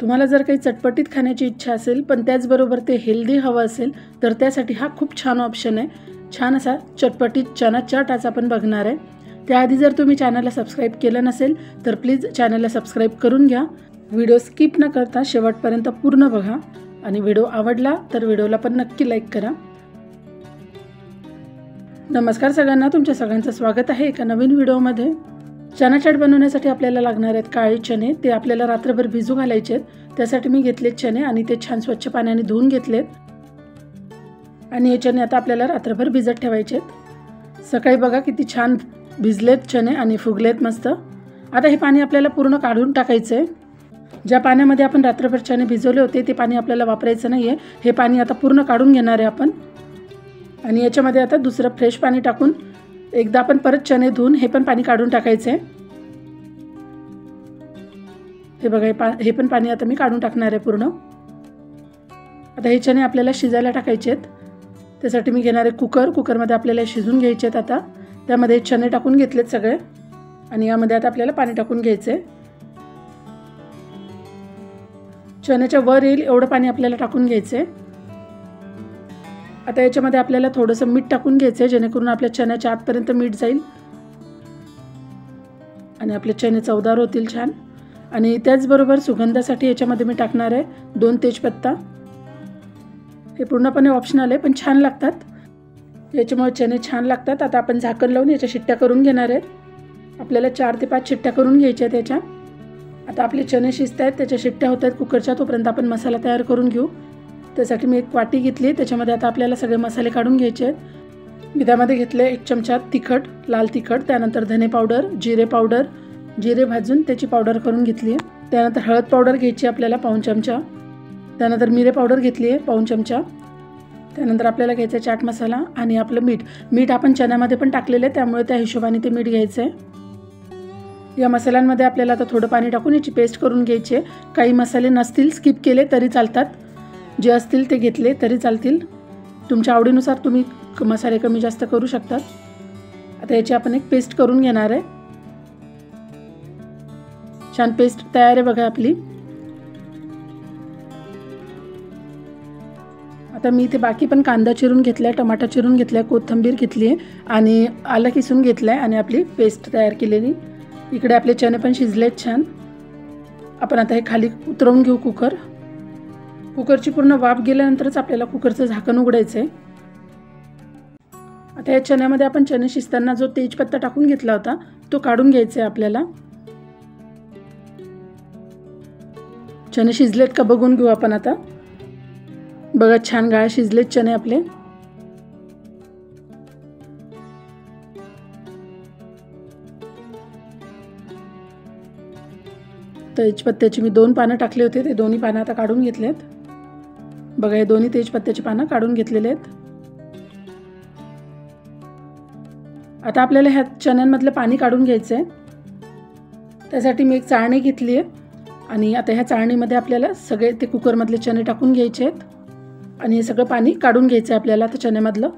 तुम्हाला जर काही चटपटीत खाण्याची इच्छा असेल पण त्याचबरोबर ते हेल्दी हवं असेल तर त्यासाठी हा खूप छान ऑप्शन आहे। छान असा चटपटीत चना चाट आज आपण बघणार आहे। त्याआधी जर तुम्ही चॅनलला सबस्क्राईब केलं नसेल तर प्लीज चॅनलला सबस्क्राईब करून घ्या। व्हिडिओ स्किप न करता शेवटपर्यंत पूर्ण बघा आणि व्हिडिओ आवडला तर व्हिडिओला पण नक्की लाईक करा। नमस्कार सगळ्यांना, तुमच्या सगळ्यांचं स्वागत आहे एका नवीन व्हिडिओमध्ये। चना चाट बनवण्यासाठी आपल्याला लागणार आहेत काळे चणे। ते आपल्याला रात्रभर भिजू घालायचे आहेत। त्यासाठी मी घेतले चणे आणि ते छान स्वच्छ पाण्याने धुवून घेतलेत आणि हे चणे आता आपल्याला रात्रभर भिजत ठेवायचे आहेत। सकाळी बघा किती छान भिजलेत चणे आणि फुगलेत मस्त। आता हे पाणी आपल्याला पूर्ण काढून टाकायचं आहे। ज्या पाण्यामध्ये आपण रात्रभर चणे भिजवले होते ते पाणी आपल्याला वापरायचं नाही आहे। हे पाणी आता पूर्ण काढून घेणार आहे आपण आणि याच्यामध्ये आता दुसरं फ्रेश पाणी टाकून एकदा आपण परत चणे धुवून हे पण पाणी काढून टाकायचं आहे। हे बघा हे पण पाणी आता मी काढून टाकणार आहे पूर्ण। आता हे चणे आपल्याला शिजायला टाकायचे आहेत। त्यासाठी मी घेणार आहे कुकरमध्ये आपल्याला शिजून घ्यायचे आहेत। आता त्यामध्ये चणे टाकून घेतलेत सगळे आणि यामध्ये आता आपल्याला पाणी टाकून घ्यायचं आहे। चण्याच्या वर येईल एवढं पाणी आपल्याला टाकून घ्यायचं आहे। आता याच्यामध्ये आपल्याला थोडंसं मीठ टाकून घ्यायचं आहे जेणेकरून आपल्या चण्याच्या आतपर्यंत मीठ जाईल आणि आपले चणे चवदार होतील छान। आणि त्याचबरोबर सुगंधासाठी याच्यामध्ये मी टाकणार आहे 2 तेजपत्ता। हे पूर्णपणे ऑप्शनल आहे पण छान लागतात, याच्यामुळे चणे छान लागतात। आता आपण झाकण लावून याच्या शिट्ट्या करून घेणार आहेत। आपल्याला 4 ते 5 शिट्ट्या करून घ्यायच्या आहेत याच्या। आता आपले चणे शिजत आहेत, त्याच्या शिट्ट्या होत आहेत कुकरच्या, तोपर्यंत आपण मसाला तयार करून घेऊ। त्यासाठी मी एक वाटी घेतली, त्याच्यामध्ये आता आपल्याला सगळे मसाले काढून घ्यायचे आहेत। मी त्यामध्ये घेतले 1 चमचा तिखट, लाल तिखट, त्यानंतर धने पावडर, जिरे पावडर, जिरे भाजून त्याची पावडर करून घेतली आहे। त्यानंतर हळद पावडर घ्यायची आपल्याला पाऊण चमचा, त्यानंतर मिरे पावडर घेतली आहे पाऊण चमचा, त्यानंतर आपल्याला घ्यायचा चाट मसाला आणि आपलं मीठ आपण चण्यामध्ये पण टाकलेलं आहे त्यामुळे त्या हिशोबाने ते मीठ घ्यायचं आहे। या मसाल्यांमध्ये आपल्याला आता थोडं पाणी टाकून याची पेस्ट करून घ्यायची आहे। काही मसाले नसतील स्किप केले तरी चालतात, जे असतील ते घेतले तरी चालतील, तुमच्या आवडीनुसार तुम्ही मसाले कमी जास्त करू शकतात। आता याची आपण एक पेस्ट करून घेणार आहे। छान पेस्ट तयार आहे बघा आपली। आता मी इथे बाकी पण कांदा चिरून घेतलाय, टमाटा चिरून घेतलाय, कोथिंबीर घेतली आहे आणि आलं किसून घेतलंय आणि आपली पेस्ट तयार केलेली। इकडे आपले चणे पण शिजलेत छान। आपण आता हे खाली उतरवून घेऊ कुकरची पूर्ण वाफ गेल्यानंतरच आपल्याला कुकरचं झाकण उघडायचं आहे। आता या चण्यामध्ये आपण चणे शिजताना जो तेजपत्ता टाकून घेतला होता तो काढून घ्यायचा आहे आपल्याला। चणे शिजलेत का बघून घेऊ आपण आता। बघा छान गाळ शिजलेत चणे आपले। तेजपत्त्याची मी 2 पानं टाकले होते, ते दोन्ही पानं आता काढून घेतलेत। बघा हे दोन्ही तेजपत्त्याची पानं काढून घेतलेले आहेत। आता आपल्याला ह्या चण्यांमधलं पाणी काढून घ्यायचं आहे। त्यासाठी मी एक चाळणी घेतली आहे आणि आता ह्या चाळणीमध्ये आपल्याला सगळे ते कुकरमधले चणे टाकून घ्यायचे आहेत आणि हे सगळं पाणी काढून घ्यायचं आहे आपल्याला आता चण्यामधलं।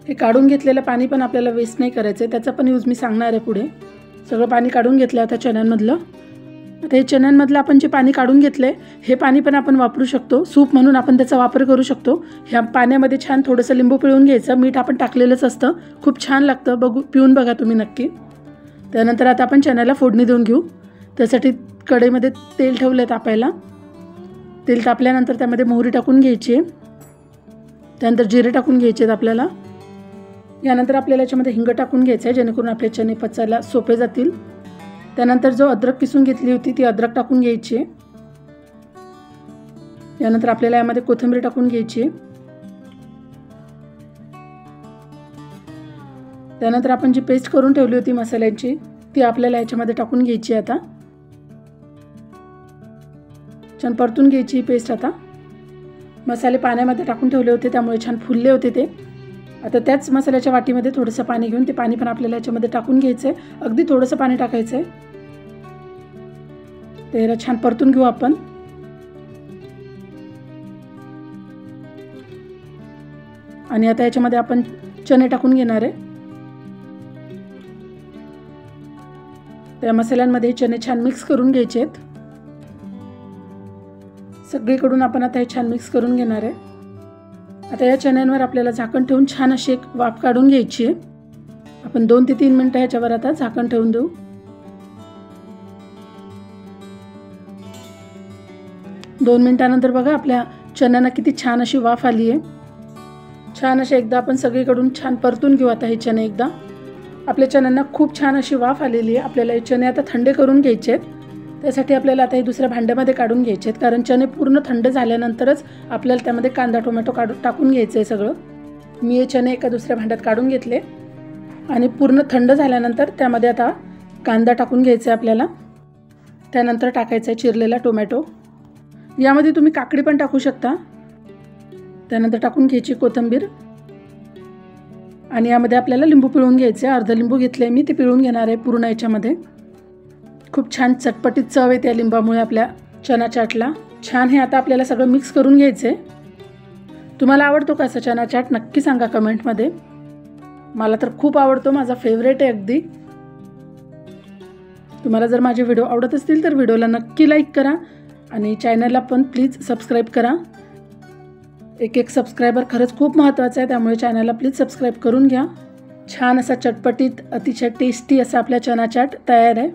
हे काढून घेतलेलं पाणी पण आपल्याला वेस्ट नाही करायचं आहे, त्याचा पण यूज मी सांगणार आहे पुढे। सगळं पाणी काढून घेतलं आता चण्यांमधलं। आता हे चण्यांमधलं आपण जे पाणी काढून घेतलंय हे पाणी पण आपण वापरू शकतो, सूप म्हणून आपण त्याचा वापर करू शकतो। ह्या पाण्यामध्ये छान थोडंसं लिंबू पिळून घ्यायचं, मीठ आपण टाकलेलंच असतं, खूप छान लागतं, पिऊन बघा तुम्ही नक्की। त्यानंतर आता आपण चण्याला फोडणी देऊन घेऊ। त्यासाठी कढईमध्ये तेल ठेवलं आहे तापायला। तेल तापल्यानंतर त्यामध्ये मोहरी टाकून घ्यायची आहे, त्यानंतर जिरे टाकून घ्यायचे आहेत आपल्याला। यानंतर आपल्याला याच्यामध्ये हिंग टाकून घ्यायचं आहे जेणेकरून आपले चणे पचायला सोपे जातील। त्यानंतर जो अद्रक किसून घेतली होती ती अद्रक टाकून घ्यायची आहे। यानंतर आपल्याला यामध्ये कोथिंबीर टाकून घ्यायची आहे। त्यानंतर आपण जी पेस्ट करून ठेवली होती मसाल्याची ती आपल्याला याच्यामध्ये टाकून घ्यायची आहे। आता छान परतून घ्यायची पेस्ट। आता मसाले पाण्यामध्ये टाकून ठेवले होते त्यामुळे छान फुलले होते ते। आता त्याच मसाल्याच्या वाटीमध्ये थोडंसं पाणी घेऊन ते पाणी पण आपल्याला याच्यामध्ये टाकून घ्यायचं आहे, अगदी थोडंसं पाणी टाकायचं आहे। ते याला छान परतून घेऊ आपण। आणि आता याच्यामध्ये आपण चणे टाकून घेणार आहे। त्या मसाल्यांमध्ये चणे छान मिक्स करून घ्यायचे आहेत। सगळीकडून आपण आता हे छान मिक्स करून घेणार आहे. आता या चण्यांवर आपल्याला झाकण ठेवून छान अशी एक वाफ काढून घ्यायची आहे. आपण 2 ते 3 मिनिटं ह्याच्यावर आता झाकण ठेवून देऊ. 2 मिनिटानंतर बघा आपल्या चण्यांना किती छान अशी वाफ आली आहे. छान असे एकदा आपण सगळीकडून छान परतून घेऊ आता हे चणे. एकदा आपल्या चण्यांना खूप छान अशी वाफ आलेली आहे. आपल्याला हे चणे आता थंड करून घ्यायचे आहेत. त्यासाठी आपल्याला आता हे दुसऱ्या भांड्यामध्ये काढून घ्यायचे आहेत, कारण चणे पूर्ण थंड झाल्यानंतरच आपल्याला त्यामध्ये कांदा टोमॅटो टाकून घ्यायचं आहे सगळं. मी हे चणे एका दुसऱ्या भांड्यात काढून घेतले आणि पूर्ण थंड झाल्यानंतर त्यामध्ये आता कांदा टाकून घ्यायचा आहे आपल्याला. त्यानंतर टाकायचं आहे चिरलेला टोमॅटो. यामध्ये तुम्ही काकडी पण टाकू शकता. त्यानंतर टाकून घ्यायची कोथिंबीर आणि यामध्ये आपल्याला लिंबू पिळून घ्यायचे. अर्ध लिंबू घेतले मी, ते पिळून घेणार आहे पूर्ण याच्यामध्ये. खूप छान चटपटीत चव येते या लिंबामुळे आपल्या चना चाटला. छान हे आता आपल्याला सगळं मिक्स करून घ्यायचं आहे. तुम्हाला आवडतो का असा चना चाट? नक्की सांगा कमेंटमध्ये. मला तर खूप आवडतो, माझा फेवरेट आहे अगदी. तुम्हाला जर माझे व्हिडिओ आवडत असतील तर व्हिडिओला नक्की लाईक करा आणि चॅनलला पण प्लीज सबस्क्राईब करा. एक सबस्क्रायबर खरंच खूप महत्त्वाचा आहे, त्यामुळे चॅनलला प्लीज सबस्क्राईब करून घ्या. छान असा चटपटीत अतिशय टेस्टी असा आपला चना चाट तयार आहे.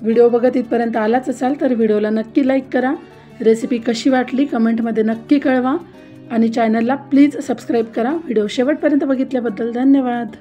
व्हिडिओ बघत इथपर्यंत आलाच असाल तर व्हिडिओला नक्की लाईक करा. रेसिपी कशी वाटली कमेंटमध्ये नक्की कळवा आणि चॅनलला प्लीज सबस्क्राईब करा. व्हिडिओ शेवटपर्यंत बघितल्याबद्दल धन्यवाद.